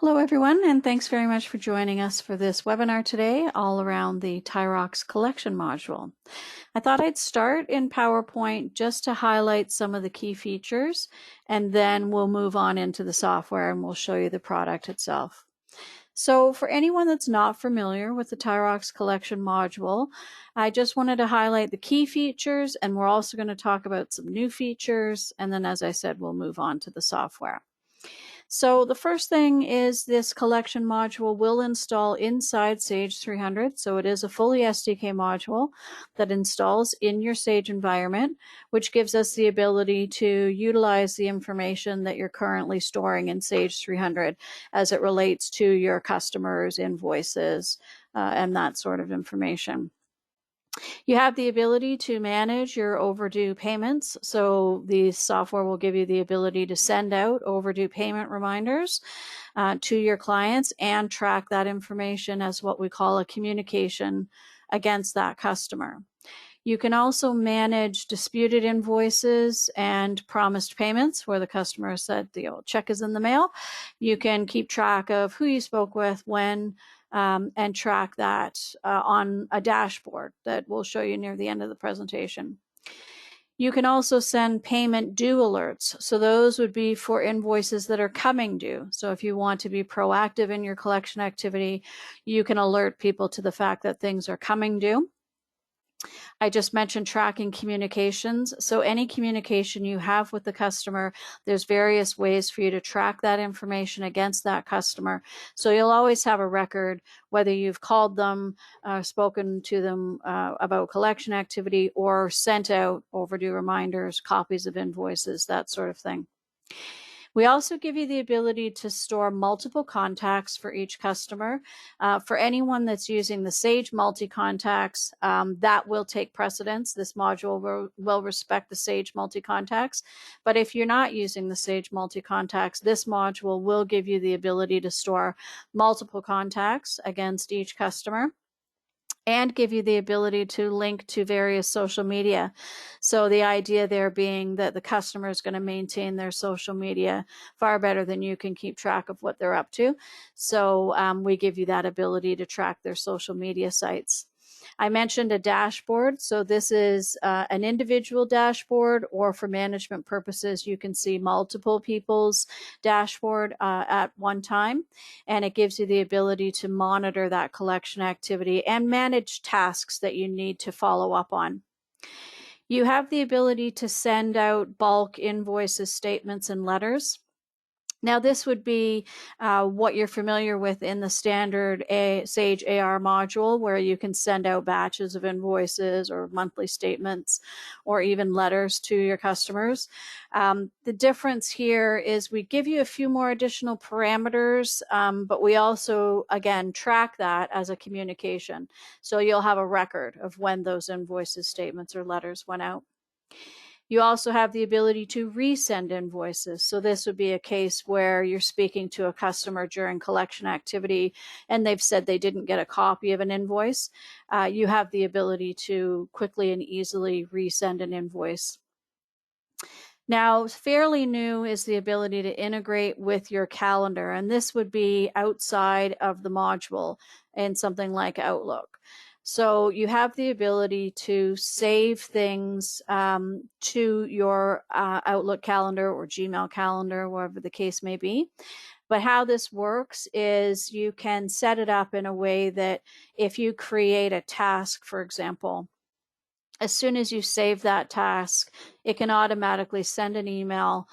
Hello everyone, and thanks very much for joining us for this webinar today all around the TaiRox collection module. I thought I'd start in PowerPoint just to highlight some of the key features, and then we'll move on into the software and we'll show you the product itself. So for anyone that's not familiar with the TaiRox collection module, I just wanted to highlight the key features, and we're also going to talk about some new features, and then as I said, we'll move on to the software. So the first thing is this collection module will install inside Sage 300. So it is a fully SDK module that installs in your Sage environment, which gives us the ability to utilize the information that you're currently storing in Sage 300 as it relates to your customers, invoices, and that sort of information. You have the ability to manage your overdue payments. So the software will give you the ability to send out overdue payment reminders to your clients and track that information as what we call a communication against that customer. You can also manage disputed invoices and promised payments where the customer said the old check is in the mail. You can keep track of who you spoke with, when, and track that on a dashboard that we'll show you near the end of the presentation. You can also send payment due alerts. So those would be for invoices that are coming due. So if you want to be proactive in your collection activity, you can alert people to the fact that things are coming due. I just mentioned tracking communications. So any communication you have with the customer, there's various ways for you to track that information against that customer. So you'll always have a record, whether you've called them, spoken to them about collection activity, or sent out overdue reminders, copies of invoices, that sort of thing. We also give you the ability to store multiple contacts for each customer. For anyone that's using the Sage multi-contacts, that will take precedence. This module will respect the Sage multi-contacts. But if you're not using the Sage multi-contacts, this module will give you the ability to store multiple contacts against each customer, and give you the ability to link to various social media. So the idea there being that the customer is going to maintain their social media far better than you can keep track of what they're up to. So we give you that ability to track their social media sites. I mentioned a dashboard. So this is an individual dashboard, or for management purposes, you can see multiple people's dashboard at one time. And it gives you the ability to monitor that collection activity and manage tasks that you need to follow up on. You have the ability to send out bulk invoices, statements, and letters. Now, this would be what you're familiar with in the standard Sage AR module, where you can send out batches of invoices or monthly statements or even letters to your customers. The difference here is we give you a few more additional parameters, but we also, again, track that as a communication. So you'll have a record of when those invoices, statements, or letters went out. You also have the ability to resend invoices. So this would be a case where you're speaking to a customer during collection activity and they've said they didn't get a copy of an invoice. You have the ability to quickly and easily resend an invoice. Now, fairly new is the ability to integrate with your calendar, and this would be outside of the module in something like Outlook. So you have the ability to save things to your Outlook calendar or Gmail calendar, wherever the case may be. But how this works is you can set it up in a way that if you create a task, for example, as soon as you save that task, it can automatically send an email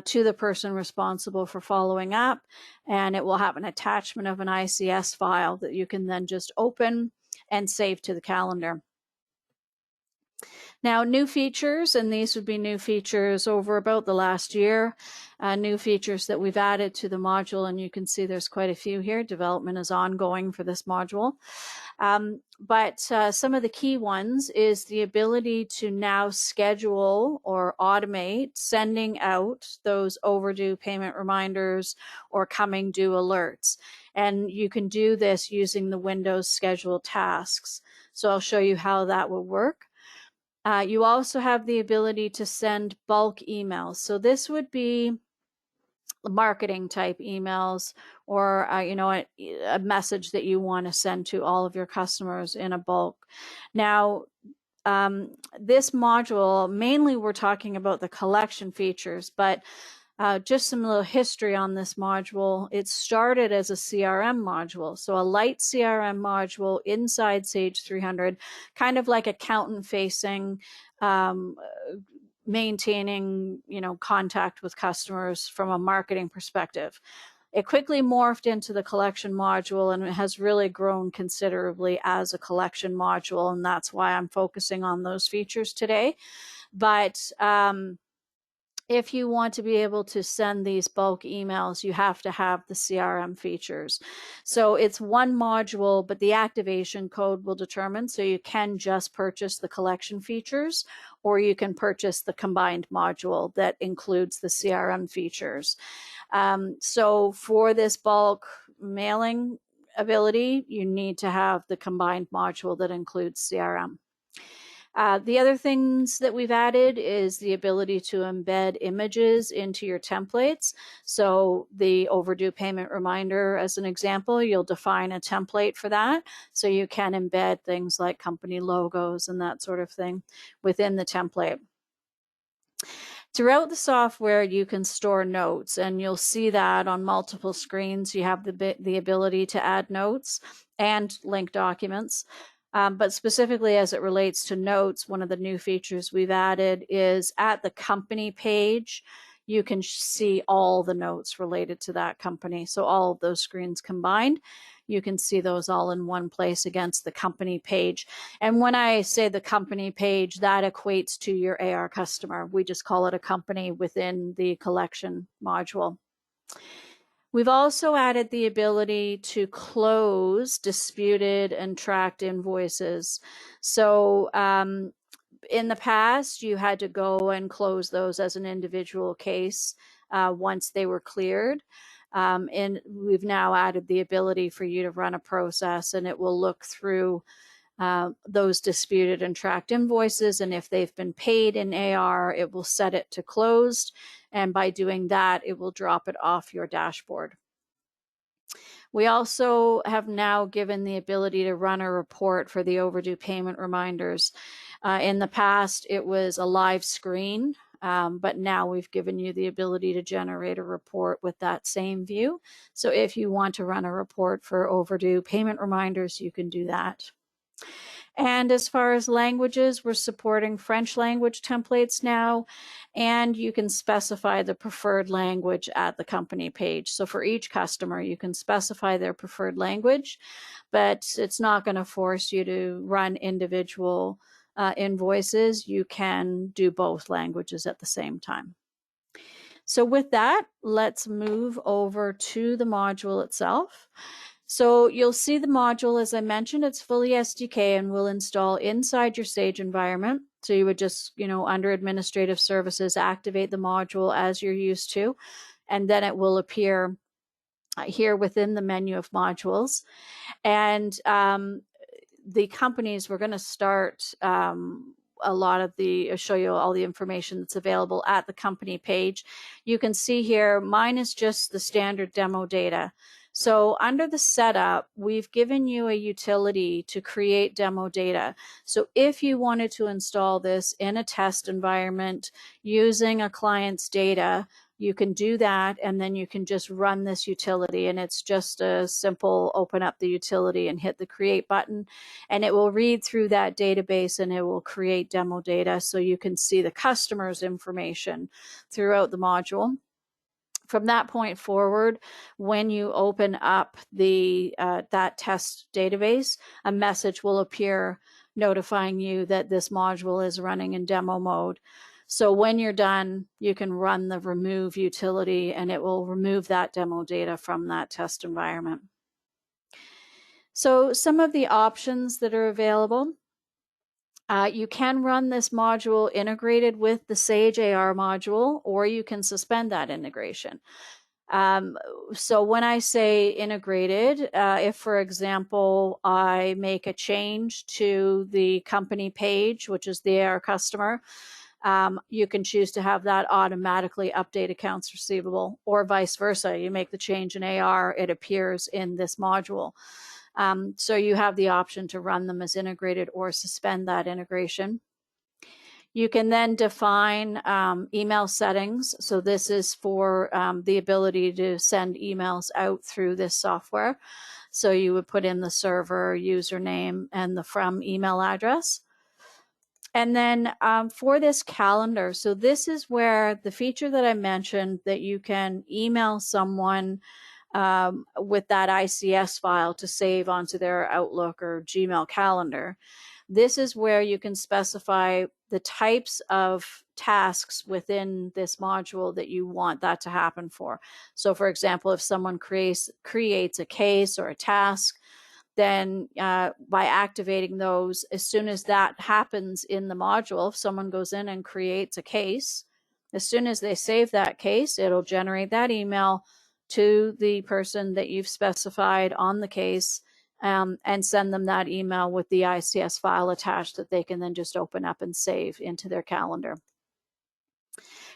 to the person responsible for following up, and it will have an attachment of an ICS file that you can then just open and save to the calendar. Now, new features, and these would be new features over about the last year, new features that we've added to the module, and you can see there's quite a few here. Development is ongoing for this module. But some of the key ones is the ability to now schedule or automate sending out those overdue payment reminders or coming due alerts. And you can do this using the Windows schedule tasks. So I'll show you how that will work. You also have the ability to send bulk emails. So this would be marketing type emails, or a message that you want to send to all of your customers in a bulk. Now, this module, mainly we're talking about the collection features, but just some little history on this module. It started as a CRM module, so a light CRM module inside Sage 300, kind of like accountant facing, maintaining, contact with customers from a marketing perspective. It quickly morphed into the collection module, and it has really grown considerably as a collection module, and that's why I'm focusing on those features today. But if you want to be able to send these bulk emails, you have to have the CRM features. So it's one module, but the activation code will determine. So you can just purchase the collection features, or you can purchase the combined module that includes the CRM features. So for this bulk mailing ability, you need to have the combined module that includes CRM. The other things that we've added is the ability to embed images into your templates. So the overdue payment reminder, as an example, you'll define a template for that. So you can embed things like company logos and that sort of thing within the template. Throughout the software, you can store notes, and you'll see that on multiple screens. You have the ability to add notes and link documents. But specifically as it relates to notes, one of the new features we've added is at the company page, you can see all the notes related to that company. So all of those screens combined, you can see those all in one place against the company page. And when I say the company page, that equates to your AR customer. We just call it a company within the collection module. We've also added the ability to close disputed and tracked invoices. So in the past, you had to go and close those as an individual case once they were cleared. And we've now added the ability for you to run a process, and it will look through those disputed and tracked invoices, and if they've been paid in AR, it will set it to closed, and by doing that, it will drop it off your dashboard. We also have now given the ability to run a report for the overdue payment reminders. In the past, it was a live screen, but now we've given you the ability to generate a report with that same view. So if you want to run a report for overdue payment reminders, you can do that. And as far as languages, we're supporting French language templates now, and you can specify the preferred language at the company page. So for each customer, you can specify their preferred language, but it's not going to force you to run individual invoices. You can do both languages at the same time. So with that, let's move over to the module itself. So you'll see the module, as I mentioned, it's fully SDK and will install inside your Sage environment. So you would just, under administrative services, activate the module as you're used to, and then it will appear here within the menu of modules. And the companies, we're going to start show you all the information that's available at the company page. You can see here, mine is just the standard demo data. So under the setup, we've given you a utility to create demo data. So if you wanted to install this in a test environment using a client's data, you can do that, and then you can just run this utility, and it's just a simple open up the utility and hit the create button, and it will read through that database and it will create demo data so you can see the customer's information throughout the module. From that point forward, when you open up that test database, a message will appear notifying you that this module is running in demo mode. So when you're done, you can run the remove utility, and it will remove that demo data from that test environment. So some of the options that are available. You can run this module integrated with the Sage AR module, or you can suspend that integration. So when I say integrated, if, for example, I make a change to the company page, which is the AR customer, You can choose to have that automatically update accounts receivable, or vice versa. You make the change in AR, it appears in this module. So you have the option to run them as integrated or suspend that integration. You can then define email settings. So this is for the ability to send emails out through this software. So you would put in the server username and the from email address. And then for this calendar, so this is where the feature that I mentioned, that you can email someone with that ICS file to save onto their Outlook or Gmail calendar. This is where you can specify the types of tasks within this module that you want that to happen for. So for example, if someone creates a case or a task, then by activating those, as soon as that happens in the module, if someone goes in and creates a case, as soon as they save that case, it'll generate that email to the person that you've specified on the case, and send them that email with the ICS file attached that they can then just open up and save into their calendar.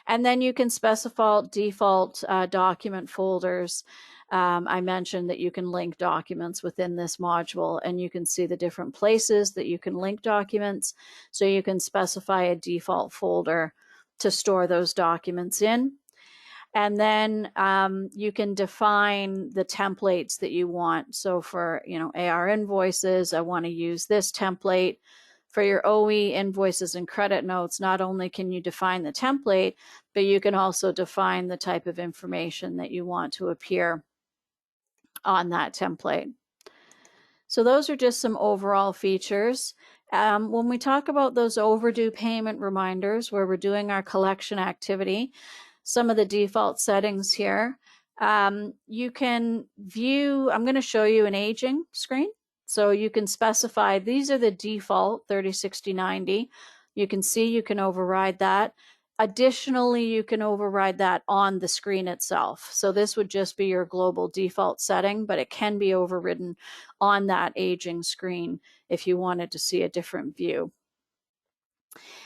And then you can specify default document folders. I mentioned that you can link documents within this module, and you can see the different places that you can link documents. So you can specify a default folder to store those documents in. And then you can define the templates that you want. So for AR invoices, I want to use this template. For your OE invoices and credit notes, not only can you define the template, but you can also define the type of information that you want to appear on that template. So those are just some overall features. When we talk about those overdue payment reminders where we're doing our collection activity, some of the default settings here, you can view, I'm going to show you an aging screen. So you can specify, these are the default 30, 60, 90. You can see you can override that. Additionally, you can override that on the screen itself. So this would just be your global default setting, but it can be overridden on that aging screen if you wanted to see a different view.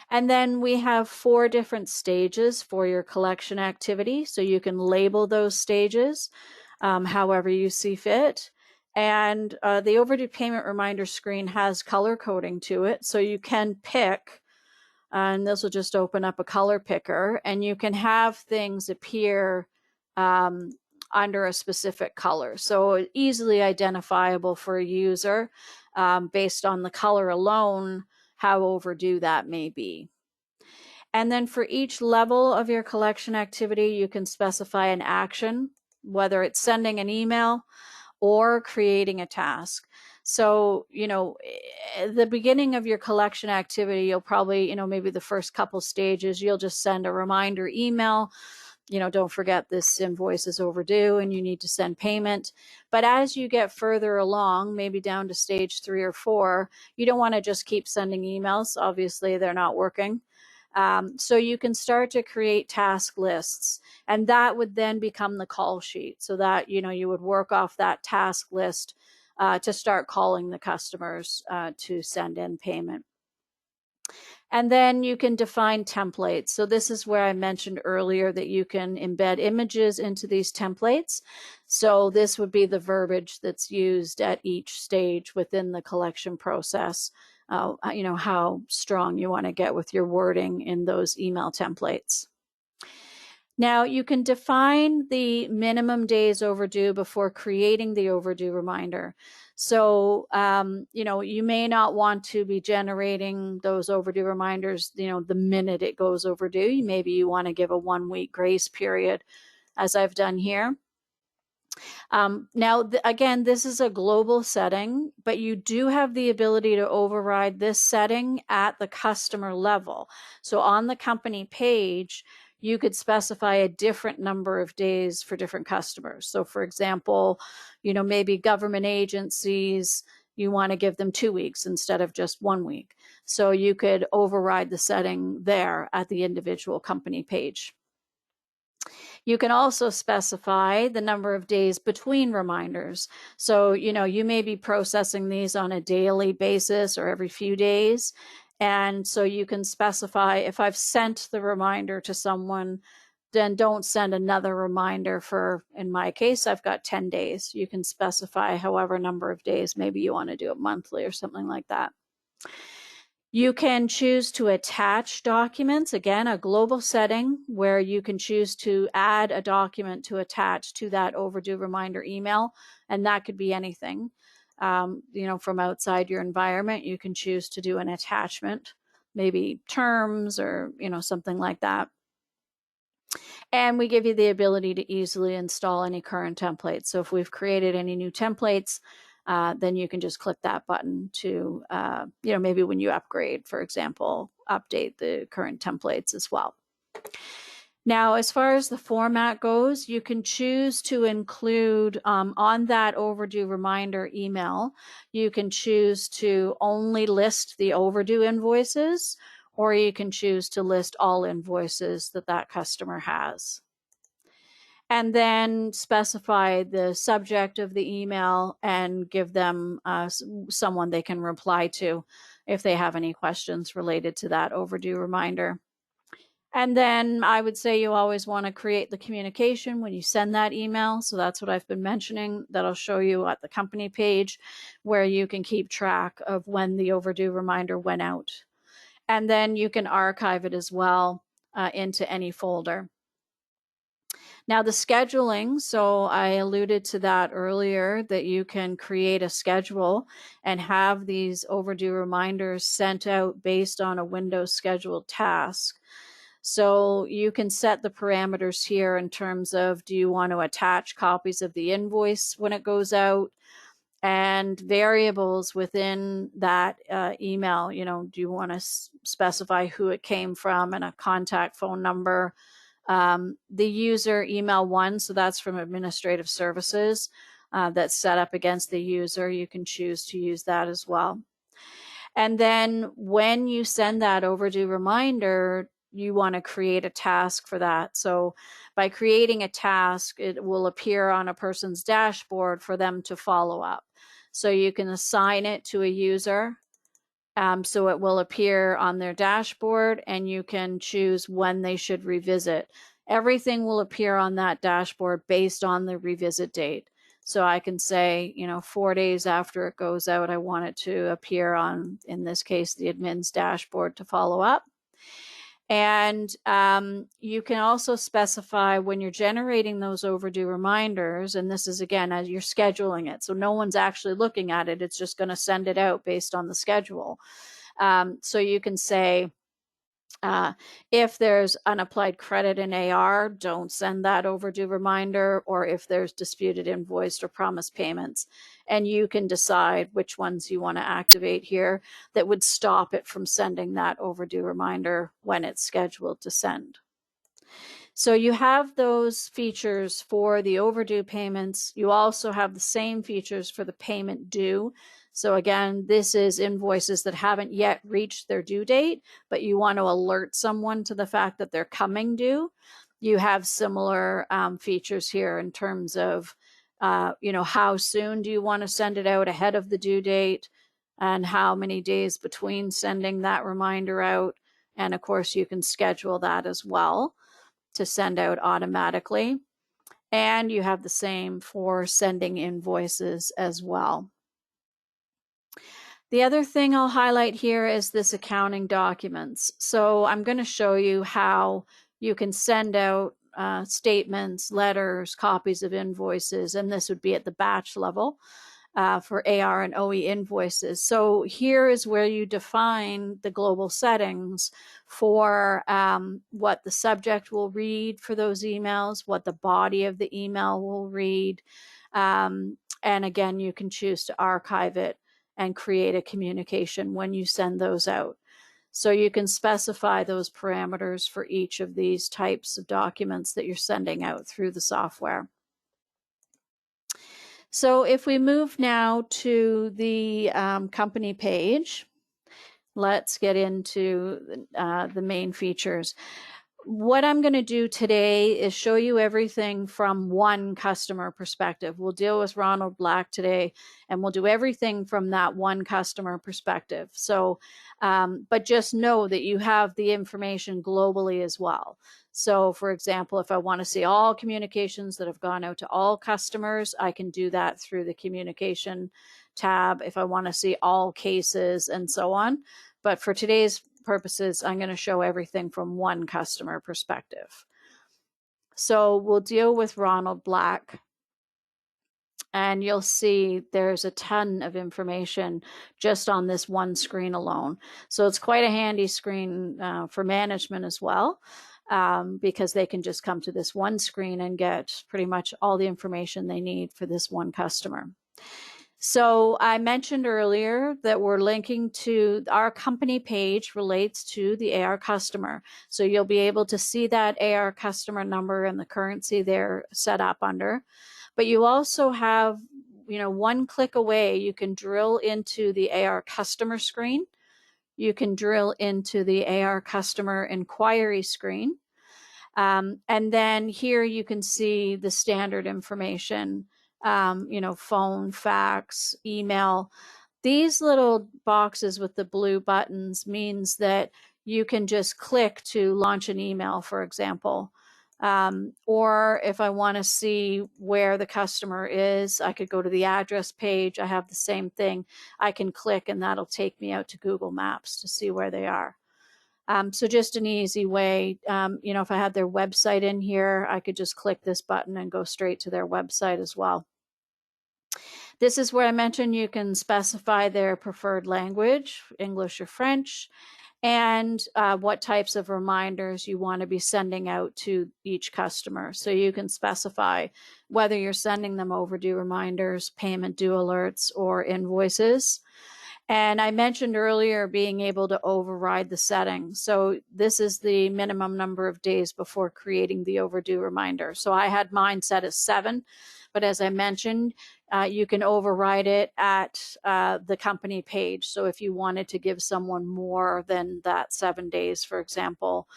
And then we have 4 different stages for your collection activity. So you can label those stages however you see fit. And the overdue payment reminder screen has color coding to it. So you can pick, and this will just open up a color picker, and you can have things appear under a specific color. So easily identifiable for a user based on the color alone, how overdue that may be. And then for each level of your collection activity, you can specify an action, whether it's sending an email or creating a task. So, the beginning of your collection activity, you'll probably, maybe the first couple stages, you'll just send a reminder email. Don't forget this invoice is overdue and you need to send payment. But as you get further along, maybe down to stage 3 or 4, you don't want to just keep sending emails. Obviously, they're not working. So you can start to create task lists, and that would then become the call sheet, so that you would work off that task list to start calling the customers to send in payment. And then you can define templates. So this is where I mentioned earlier that you can embed images into these templates. So this would be the verbiage that's used at each stage within the collection process. How strong you want to get with your wording in those email templates. Now you can define the minimum days overdue before creating the overdue reminder. So, you may not want to be generating those overdue reminders, the minute it goes overdue. Maybe you want to give a 1-week grace period, as I've done here. Now, again, this is a global setting, but you do have the ability to override this setting at the customer level. So on the company page, you could specify a different number of days for different customers. So for example, maybe government agencies, you want to give them 2 weeks instead of just 1 week. So you could override the setting there at the individual company page. You can also specify the number of days between reminders. So, you may be processing these on a daily basis or every few days. And so you can specify, if I've sent the reminder to someone, then don't send another reminder for, in my case, I've got 10 days. You can specify however number of days, maybe you want to do it monthly or something like that. You can choose to attach documents, again, a global setting where you can choose to add a document to attach to that overdue reminder email, and that could be anything. From outside your environment, you can choose to do an attachment, maybe terms or, something like that. And we give you the ability to easily install any current templates. So if we've created any new templates, then you can just click that button to, maybe when you upgrade, for example, update the current templates as well. Now, as far as the format goes, you can choose to include on that overdue reminder email, you can choose to only list the overdue invoices, or you can choose to list all invoices that customer has. And then specify the subject of the email and give them someone they can reply to if they have any questions related to that overdue reminder. And then I would say you always want to create the communication when you send that email. So that's what I've been mentioning. That'll show you at the company page where you can keep track of when the overdue reminder went out. And then you can archive it as well into any folder. Now the scheduling, so I alluded to that earlier, that you can create a schedule and have these overdue reminders sent out based on a Windows scheduled task. So you can set the parameters here in terms of, do you want to attach copies of the invoice when it goes out, and variables within that email. Do you want to specify who it came from and a contact phone number? The user email one, so that's from administrative services, that's set up against the user. You can choose to use that as well. And then when you send that overdue reminder, you want to create a task for that. So by creating a task, it will appear on a person's dashboard for them to follow up. So you can assign it to a user. So it will appear on their dashboard, and you can choose when they should revisit. Everything will appear on that dashboard based on the revisit date. So I can say, 4 days after it goes out, I want it to appear on, in this case, the admin's dashboard to follow up. And you can also specify when you're generating those overdue reminders, and this is, again, as you're scheduling it. So no one's actually looking at it. It's just going to send it out based on the schedule. So you can say, if there's unapplied credit in AR, don't send that overdue reminder, or if there's disputed invoiced or promised payments. And you can decide which ones you want to activate here that would stop it from sending that overdue reminder when it's scheduled to send. So you have those features for the overdue payments. You also have the same features for the payment due. So again, this is invoices that haven't yet reached their due date, but you want to alert someone to the fact that they're coming due. You have similar features here in terms of, how soon do you want to send it out ahead of the due date, and how many days between sending that reminder out. And of course, you can schedule that as well to send out automatically. And you have the same for sending invoices as well. The other thing I'll highlight here is this accounting documents. So I'm going to show you how you can send out statements, letters, copies of invoices, and this would be at the batch level for AR and OE invoices. So here is where you define the global settings for what the subject will read for those emails, what the body of the email will read. And again, you can choose to archive it and create a communication when you send those out. So you can specify those parameters for each of these types of documents that you're sending out through the software. So if we move now to the company page, let's get into the main features. What I'm going to do today is show you everything from one customer perspective. We'll deal with Ronald Black today, and we'll do everything from that one customer perspective. So, but just know that you have the information globally as well. So, for example, if I want to see all communications that have gone out to all customers, I can do that through the communication tab. If I want to see all cases and so on. But for today's purposes, I'm going to show everything from one customer perspective. So we'll deal with Ronald Black, and you'll see there's a ton of information just on this one screen alone. So it's quite a handy screen for management as well, because they can just come to this one screen and get pretty much all the information they need for this one customer. So I mentioned earlier that we're linking to our company page relates to the AR customer. So you'll be able to see that AR customer number and the currency they're set up under. But you also have, one click away, you can drill into the AR customer screen. You can drill into the AR customer inquiry screen. And then here you can see the standard information, phone, fax, email. These little boxes with the blue buttons means that you can just click to launch an email, for example. Or if I want to see where the customer is, I could go to the address page. I have the same thing. I can click and that'll take me out to Google Maps to see where they are. So just an easy way, if I had their website in here, I could just click this button and go straight to their website as well. This is where I mentioned you can specify their preferred language, English or French, and what types of reminders you want to be sending out to each customer. So you can specify whether you're sending them overdue reminders, payment due alerts, or invoices. And I mentioned earlier being able to override the settings. So this is the minimum number of days before creating the overdue reminder. So I had mine set as 7, but as I mentioned, you can override it at the company page. So if you wanted to give someone more than that 7 days, for example,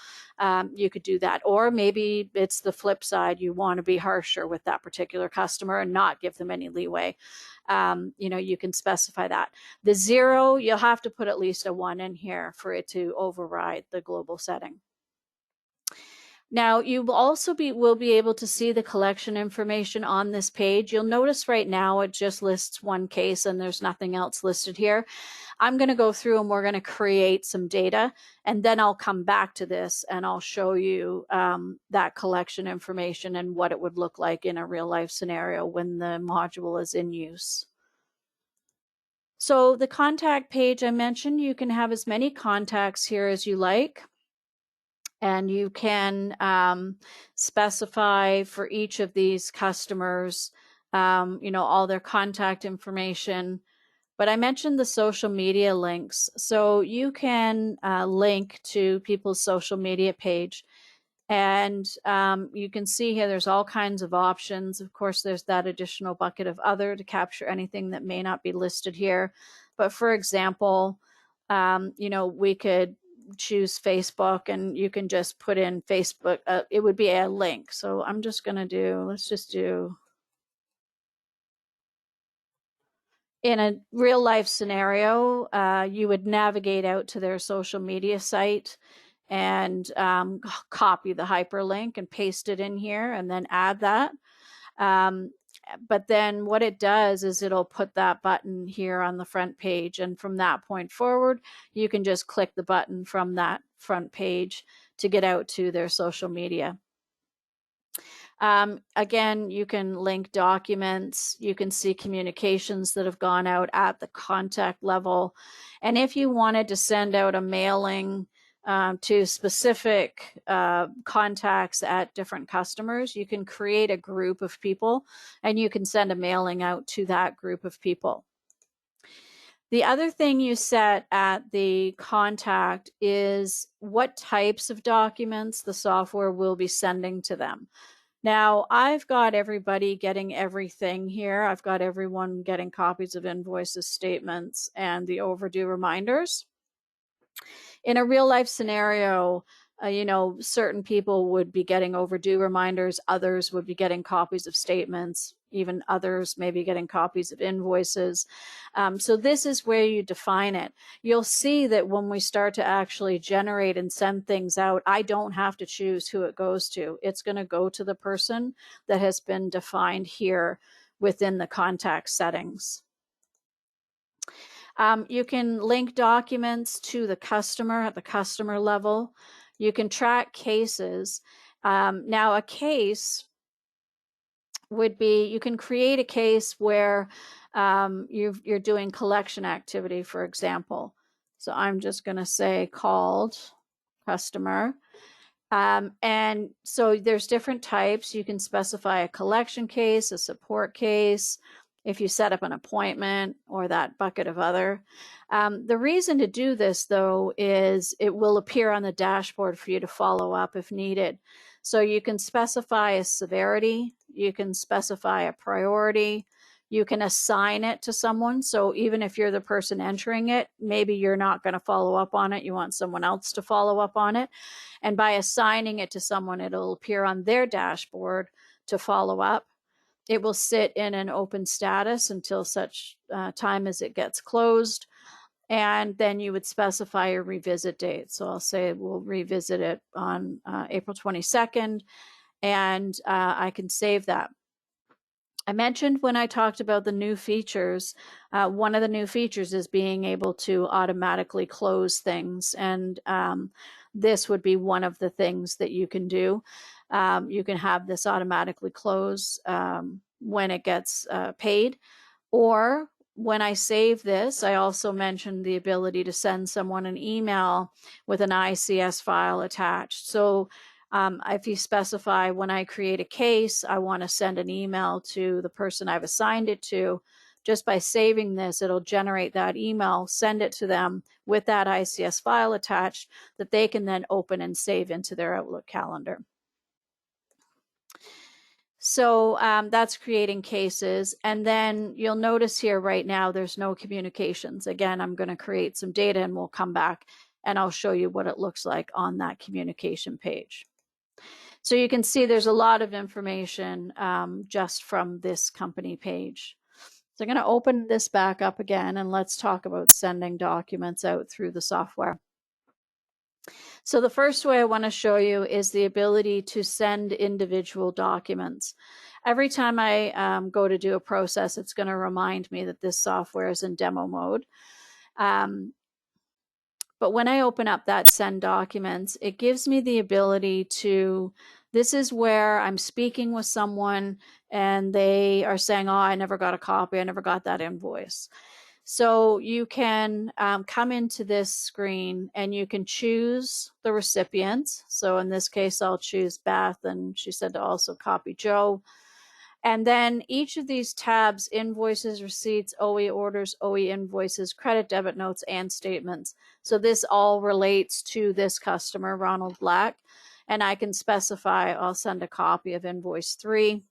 you could do that. Or maybe it's the flip side. You want to be harsher with that particular customer and not give them any leeway. You can specify that. The 0, you'll have to put at least a 1 in here for it to override the global setting. Now, you will be able to see the collection information on this page. You'll notice right now it just lists one case and there's nothing else listed here. I'm going to go through and we're going to create some data, and then I'll come back to this and I'll show you that collection information and what it would look like in a real life scenario when the module is in use. So the contact page I mentioned, you can have as many contacts here as you like. And you can specify for each of these customers, all their contact information. But I mentioned the social media links. So you can link to people's social media page. And you can see here there's all kinds of options. Of course, there's that additional bucket of other to capture anything that may not be listed here. But for example, we could choose Facebook, and you can just put in Facebook. It would be a link. So I'm just going to let's just do, in a real life scenario, you would navigate out to their social media site and copy the hyperlink and paste it in here and then add that. But then what it does is it'll put that button here on the front page. And from that point forward, you can just click the button from that front page to get out to their social media. Again, you can link documents. You can see communications that have gone out at the contact level. And if you wanted to send out a mailing to specific contacts at different customers, you can create a group of people and you can send a mailing out to that group of people. The other thing you set at the contact is what types of documents the software will be sending to them. Now, I've got everybody getting everything here. I've got everyone getting copies of invoices, statements, and the overdue reminders. In a real life scenario, Certain people would be getting overdue reminders, others would be getting copies of statements, even others may be getting copies of invoices. So this is where you define it. You'll see that when we start to actually generate and send things out, I don't have to choose who it goes to. It's going to go to the person that has been defined here within the contact settings. You can link documents to the customer at the customer level. You can track cases. Now, a case would be, you can create a case where you're doing collection activity, for example. So I'm just going to say called customer. And so there's different types. You can specify a collection case, a support case, if you set up an appointment, or that bucket of other. The reason to do this, though, is it will appear on the dashboard for you to follow up if needed. So you can specify a severity, you can specify a priority, you can assign it to someone. So even if you're the person entering it, maybe you're not going to follow up on it, you want someone else to follow up on it. And by assigning it to someone, it'll appear on their dashboard to follow up. It will sit in an open status until such time as it gets closed. And then you would specify a revisit date. So I'll say we'll revisit it on April 22nd, and I can save that. I mentioned when I talked about the new features, one of the new features is being able to automatically close things. And this would be one of the things that you can do. You can have this automatically close when it gets paid. Or when I save this, I also mentioned the ability to send someone an email with an ICS file attached. So if you specify, when I create a case, I want to send an email to the person I've assigned it to, just by saving this, it'll generate that email, send it to them with that ICS file attached that they can then open and save into their Outlook calendar. So that's creating cases. And then you'll notice here right now, there's no communications. Again, I'm going to create some data and we'll come back and I'll show you what it looks like on that communication page. So you can see there's a lot of information just from this company page. So I'm going to open this back up again and let's talk about sending documents out through the software. So the first way I want to show you is the ability to send individual documents. Every time I go to do a process, it's going to remind me that this software is in demo mode. But when I open up that send documents, it gives me the ability to, this is where I'm speaking with someone and they are saying, oh, I never got a copy, I never got that invoice. So you can come into this screen and you can choose the recipient. So in this case, I'll choose Beth, and she said to also copy Joe. And then each of these tabs, invoices, receipts, OE orders, OE invoices, credit debit notes, and statements. So this all relates to this customer, Ronald Black. And I can specify, I'll send a copy of invoice 3,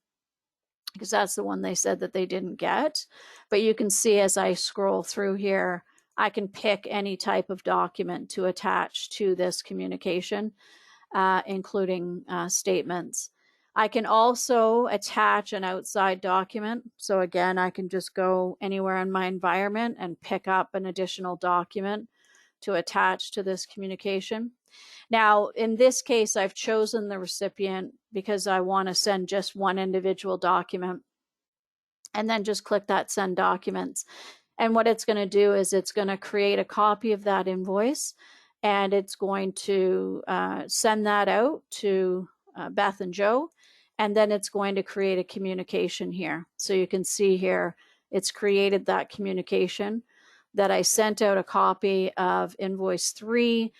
because that's the one they said that they didn't get. But you can see as I scroll through here, I can pick any type of document to attach to this communication, including statements. I can also attach an outside document. So again, I can just go anywhere in my environment and pick up an additional document to attach to this communication. Now, in this case, I've chosen the recipient because I want to send just one individual document, and then just click that send documents. And what it's going to do is it's going to create a copy of that invoice, and it's going to send that out to Beth and Joe, and then it's going to create a communication here. So you can see here, it's created that communication that I sent out a copy of invoice 3.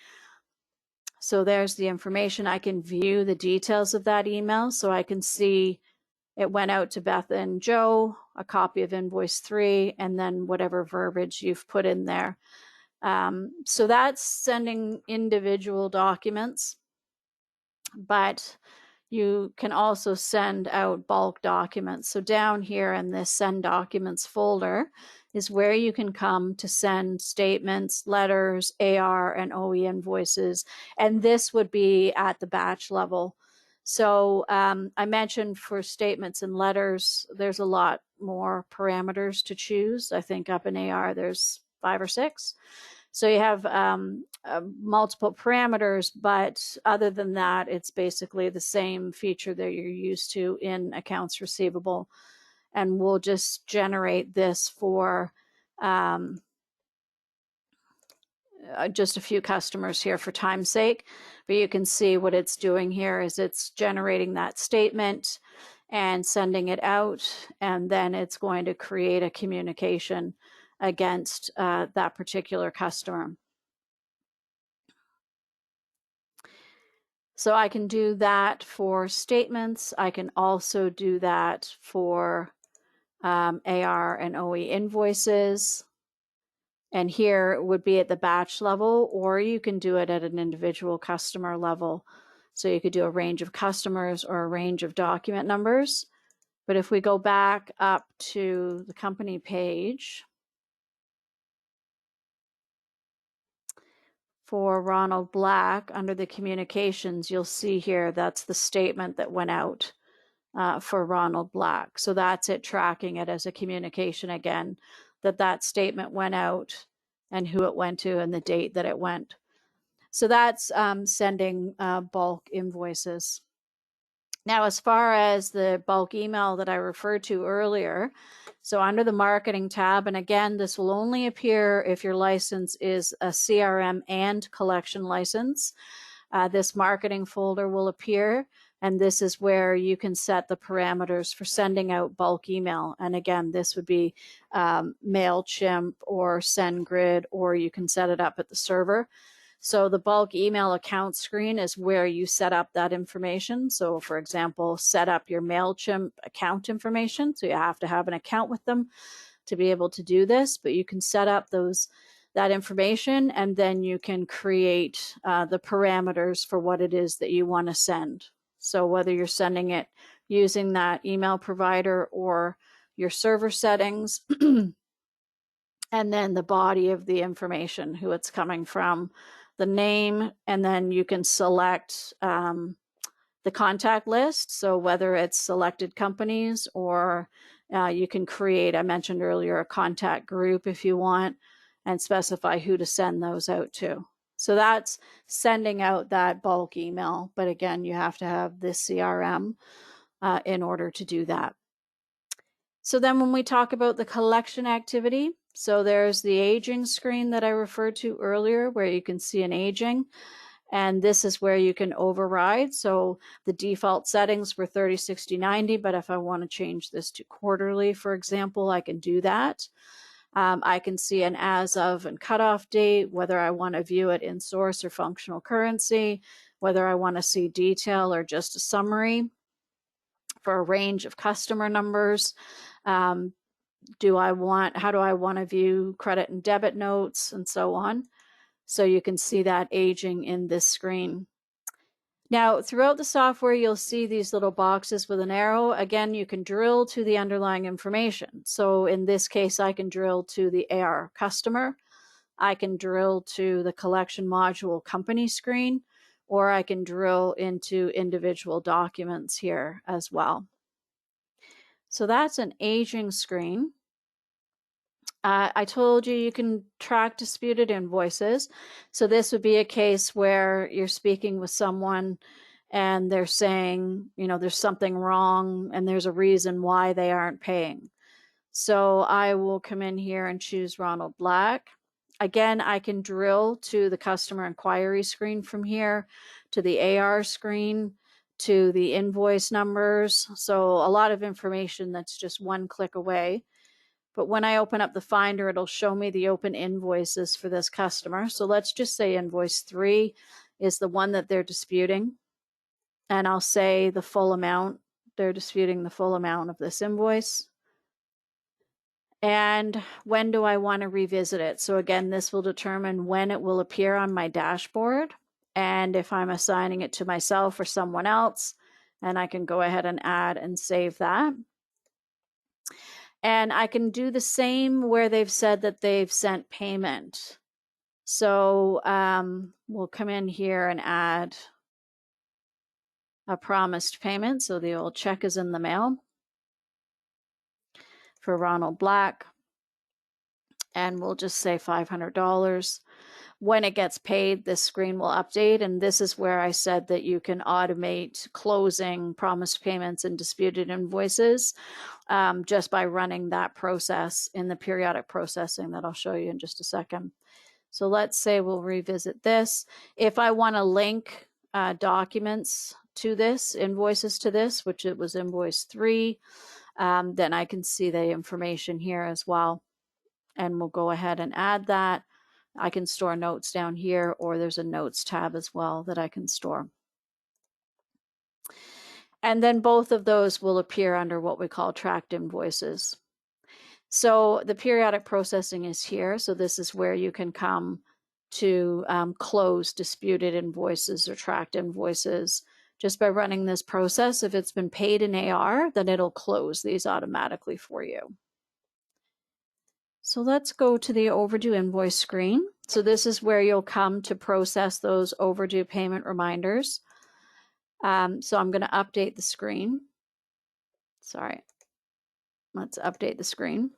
So there's the information. I can view the details of that email. So I can see it went out to Beth and Joe, a copy of invoice 3, and then whatever verbiage you've put in there. So that's sending individual documents, but you can also send out bulk documents. So down here in this send documents folder, is where you can come to send statements, letters, AR, and OE invoices. And this would be at the batch level. So I mentioned for statements and letters, there's a lot more parameters to choose. I think up in AR, there's 5 or 6. So you have multiple parameters, but other than that, it's basically the same feature that you're used to in accounts receivable. And we'll just generate this for just a few customers here for time's sake. But you can see what it's doing here is it's generating that statement and sending it out, and then it's going to create a communication against that particular customer. So I can do that for statements. I can also do that for AR and OE invoices. And here it would be at the batch level, or you can do it at an individual customer level. So you could do a range of customers or a range of document numbers. But if we go back up to the company page for Ronald Black, under the communications, you'll see here that's the statement that went out for Ronald Black. So that's it, tracking it as a communication again, that statement went out and who it went to and the date that it went. So that's sending bulk invoices. Now, as far as the bulk email that I referred to earlier, so under the marketing tab, and again, this will only appear if your license is a CRM and collection license. This marketing folder will appear, and this is where you can set the parameters for sending out bulk email. And again, this would be MailChimp or SendGrid, or you can set it up at the server. So the bulk email account screen is where you set up that information. So for example, set up your MailChimp account information. So you have to have an account with them to be able to do this, but you can set up that information, and then you can create the parameters for what it is that you want to send. So whether you're sending it using that email provider or your server settings, and then the body of the information, who it's coming from, the name, and then you can select the contact list. So whether it's selected companies or you can create, I mentioned earlier, a contact group if you want, and specify who to send those out to. So that's sending out that bulk email. But again, you have to have this CRM in order to do that. So then when we talk about the collection activity, so there's the aging screen that I referred to earlier, where you can see an aging, and this is where you can override. So the default settings were 30, 60, 90, but if I want to change this to quarterly, for example, I can do that. I can see an as of and cutoff date, whether I want to view it in source or functional currency, whether I want to see detail or just a summary for a range of customer numbers. How do I want to view credit and debit notes, and so on. So you can see that aging in this screen. Now, throughout the software, you'll see these little boxes with an arrow. Again, you can drill to the underlying information. So in this case, I can drill to the AR customer. I can drill to the collection module company screen, or I can drill into individual documents here as well. So that's an aging screen. I told you can track disputed invoices. So this would be a case where you're speaking with someone and they're saying, there's something wrong and there's a reason why they aren't paying. So I will come in here and choose Ronald Black. Again, I can drill to the customer inquiry screen from here, to the AR screen, to the invoice numbers. So a lot of information that's just one click away. But when I open up the Finder, it'll show me the open invoices for this customer. So let's just say invoice 3 is the one that they're disputing. And I'll say the full amount. They're disputing the full amount of this invoice. And when do I want to revisit it? So again, this will determine when it will appear on my dashboard, and if I'm assigning it to myself or someone else, and I can go ahead and add and save that. And I can do the same where they've said that they've sent payment. So we'll come in here and add a promised payment. So the old check is in the mail for Ronald Black. And we'll just say $500. When it gets paid, this screen will update. And this is where I said that you can automate closing promised payments and disputed invoices just by running that process in the periodic processing that I'll show you in just a second. So let's say we'll revisit this. If I want to link documents to this, invoices to this, which it was invoice 3, then I can see the information here as well. And we'll go ahead and add that. I can store notes down here, or there's a notes tab as well that I can store. And then both of those will appear under what we call tracked invoices. So the periodic processing is here. So this is where you can come to close disputed invoices or tracked invoices. Just by running this process, if it's been paid in AR, then it'll close these automatically for you. So let's go to the overdue invoice screen. So this is where you'll come to process those overdue payment reminders. So I'm going to update the screen. Sorry. Let's update the screen.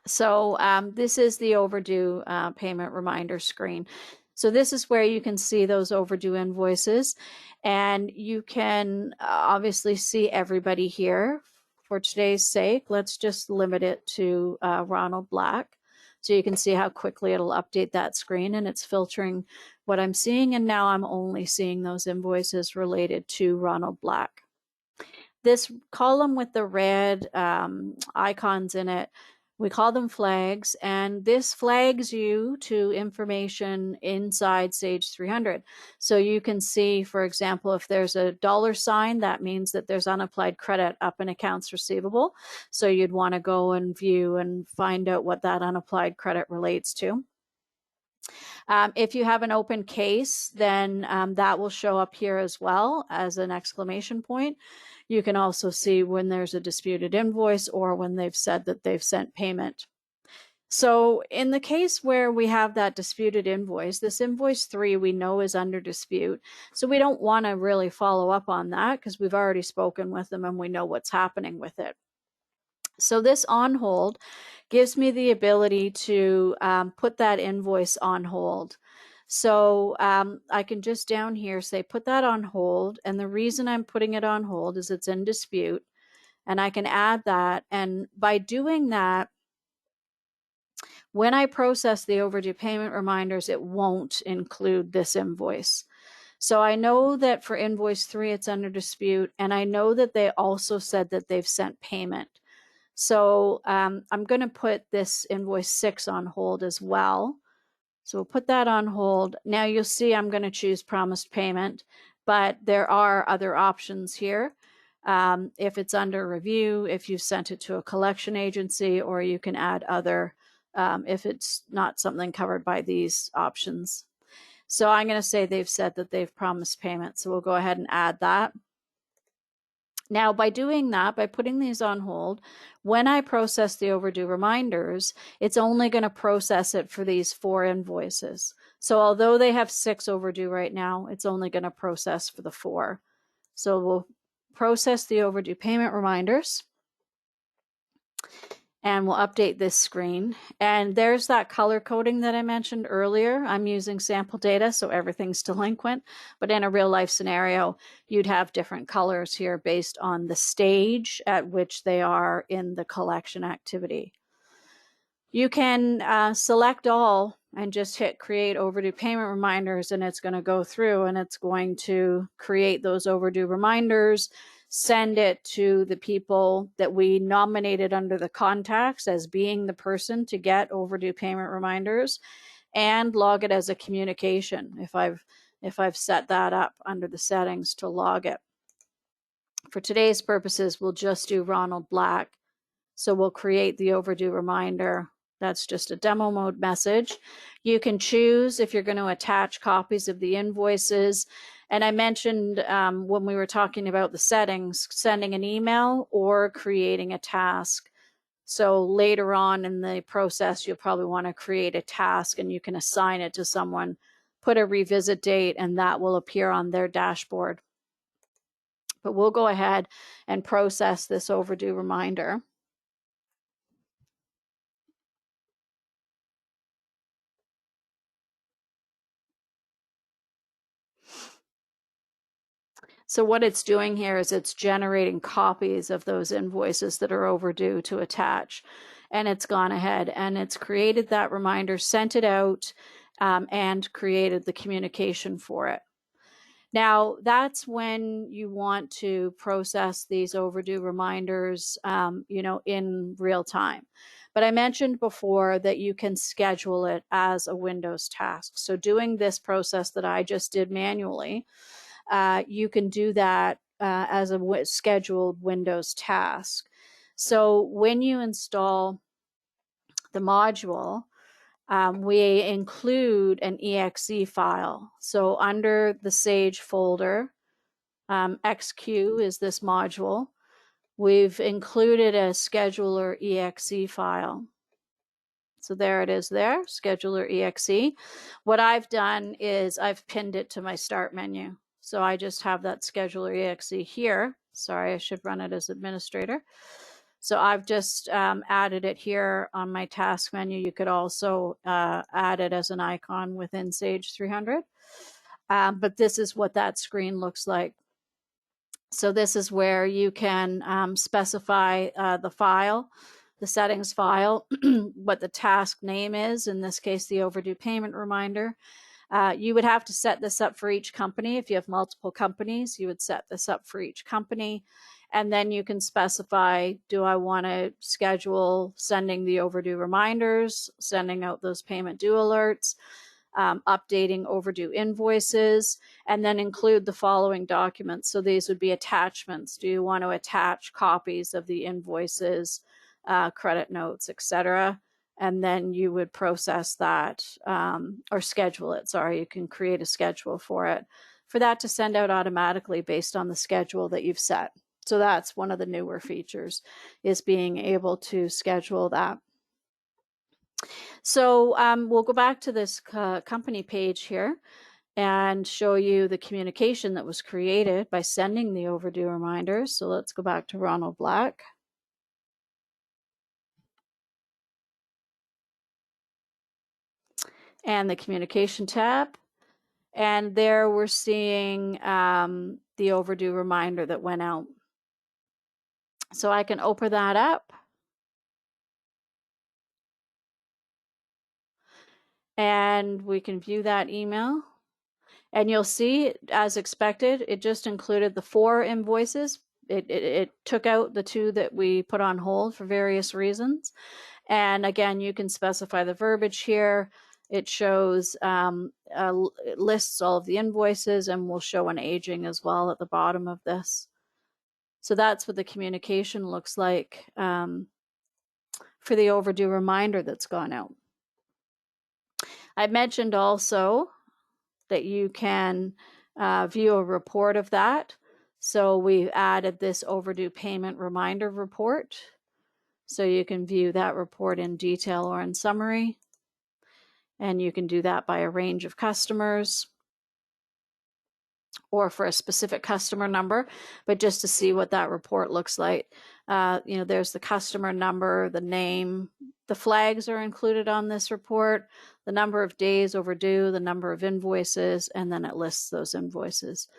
So this is the overdue payment reminder screen. So this is where you can see those overdue invoices, and you can obviously see everybody here. For today's sake, let's just limit it to Ronald Black. So you can see how quickly it'll update that screen, and it's filtering what I'm seeing. And now I'm only seeing those invoices related to Ronald Black. This column with the red icons in it, we call them flags, and this flags you to information inside Sage 300. So you can see, for example, if there's a $sign, that means that there's unapplied credit up in accounts receivable. So you'd want to go and view and find out what that unapplied credit relates to. If you have an open case, then that will show up here as well as an exclamation point. You can also see when there's a disputed invoice or when they've said that they've sent payment. So in the case where we have that disputed invoice, this invoice 3 we know is under dispute. So we don't want to really follow up on that because we've already spoken with them and we know what's happening with it. So this on hold gives me the ability to put that invoice on hold. So I can just down here say put that on hold, and the reason I'm putting it on hold is it's in dispute, and I can add that. And by doing that, when I process the overdue payment reminders, it won't include this invoice. So I know that for invoice 3 it's under dispute, and I know that they also said that they've sent payment. So I'm going to put this invoice 6 on hold as well. So we'll put that on hold. Now you'll see I'm going to choose promised payment, but there are other options here. If it's under review, if you've sent it to a collection agency, or you can add other if it's not something covered by these options. So I'm going to say they've said that they've promised payment. So we'll go ahead and add that. Now, by doing that, by putting these on hold, when I process the overdue reminders, it's only going to process it for these 4 invoices. So although they have 6 overdue right now, it's only going to process for the 4. So we'll process the overdue payment reminders, and we'll update this screen. And there's that color coding that I mentioned earlier. I'm using sample data, so everything's delinquent. But in a real life scenario, you'd have different colors here based on the stage at which they are in the collection activity. You can select all and just hit create overdue payment reminders, and it's going to go through and it's going to create those overdue reminders, send it to the people that we nominated under the contacts as being the person to get overdue payment reminders, and log it as a communication if I've set that up under the settings to log it. For today's purposes, we'll just do Ronald Black. So we'll create the overdue reminder. That's just a demo mode message. You can choose if you're going to attach copies of the invoices. And I mentioned when we were talking about the settings, sending an email or creating a task So later on in the process, you'll probably want to create a task and you can assign it to someone, put a revisit date, and that will appear on their dashboard. But we'll go ahead and process this overdue reminder. So what it's doing here is it's generating copies of those invoices that are overdue to attach. And it's gone ahead and it's created that reminder, sent it out, and created the communication for it. Now, that's when you want to process these overdue reminders, in real time. But I mentioned before that you can schedule it as a Windows task. So doing this process that I just did manually, you can do that as a scheduled Windows task. So when you install the module, we include an exe file. So under the Sage folder, XQ is this module. We've included a scheduler exe file. So there it is there, scheduler exe. What I've done is I've pinned it to my start menu. So I just have that scheduler exe here. Sorry, I should run it as administrator. So I've just added it here on my task menu. You could also add it as an icon within Sage 300. But this is what that screen looks like. So this is where you can specify the file, the settings file, what the task name is, in this case, the overdue payment reminder. You would have to set this up for each company. If you have multiple companies, you would set this up for each company. And then you can specify, do I want to schedule sending the overdue reminders, sending out those payment due alerts, updating overdue invoices, and then include the following documents. So these would be attachments. Do you want to attach copies of the invoices, credit notes, etc.? And then you would process that or schedule it. Sorry, you can create a schedule for it, for that to send out automatically based on the schedule that you've set. So that's one of the newer features, is being able to schedule that. So we'll go back to this company page here and show you the communication that was created by sending the overdue reminders. So let's go back to Ronald Black. And the communication tab. And there we're seeing the overdue reminder that went out. So I can open that up. And we can view that email. And you'll see, as expected, it just included the 4 invoices. It took out the 2 that we put on hold for various reasons. And again, you can specify the verbiage here. It shows, it lists all of the invoices, and will show an aging as well at the bottom of this. So that's what the communication looks like for the overdue reminder that's gone out. I mentioned also that you can view a report of that. So we added this overdue payment reminder report. So you can view that report in detail or in summary. And you can do that by a range of customers or for a specific customer number, but just to see what that report looks like. There's the customer number, the name, the flags are included on this report, the number of days overdue, the number of invoices, and then it lists those invoices.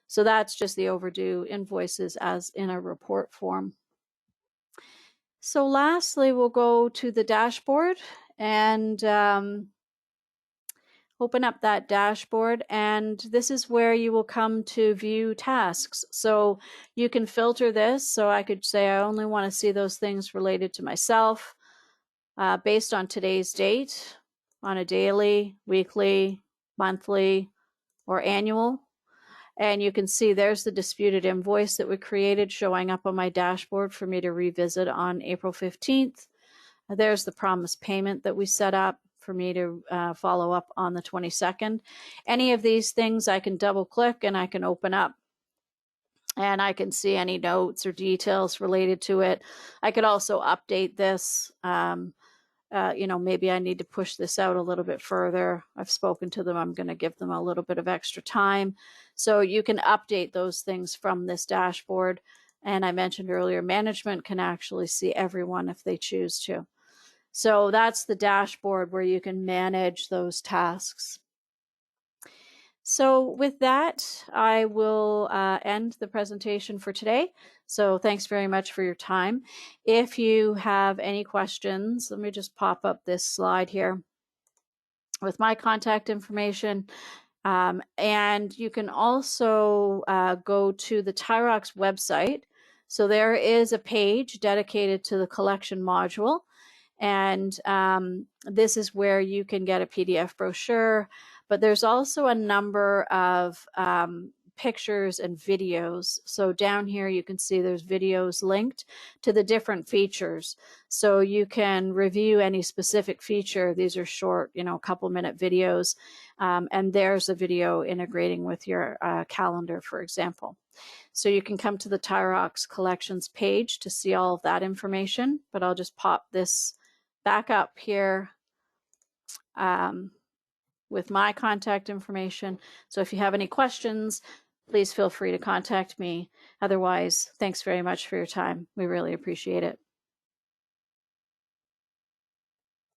So that's just the overdue invoices as in a report form. So lastly, we'll go to the dashboard and open up that dashboard, and this is where you will come to view tasks. So you can filter this. So I could say I only want to see those things related to myself based on today's date, on a daily, weekly, monthly, or annual. And you can see there's the disputed invoice that we created showing up on my dashboard for me to revisit on April 15th. There's the promised payment that we set up for me to follow up on the 22nd. Any of these things I can double click and I can open up and I can see any notes or details related to it. I could also update this. Maybe I need to push this out a little bit further. I've spoken to them. I'm going to give them a little bit of extra time. So you can update those things from this dashboard. And I mentioned earlier, management can actually see everyone if they choose to. So that's the dashboard where you can manage those tasks. So with that, I will end the presentation for today. So thanks very much for your time. If you have any questions, let me just pop up this slide here with my contact information. And you can also go to the TaiRox website. So there is a page dedicated to the collection module. And this is where you can get a PDF brochure, but there's also a number of pictures and videos. So down here you can see there's videos linked to the different features. So you can review any specific feature. These are short, couple-minute videos. And there's a video integrating with your calendar, for example. So you can come to the TaiRox collections page to see all of that information, but I'll just pop this back up here with my contact information. So if you have any questions, please feel free to contact me. Otherwise, thanks very much for your time. We really appreciate it.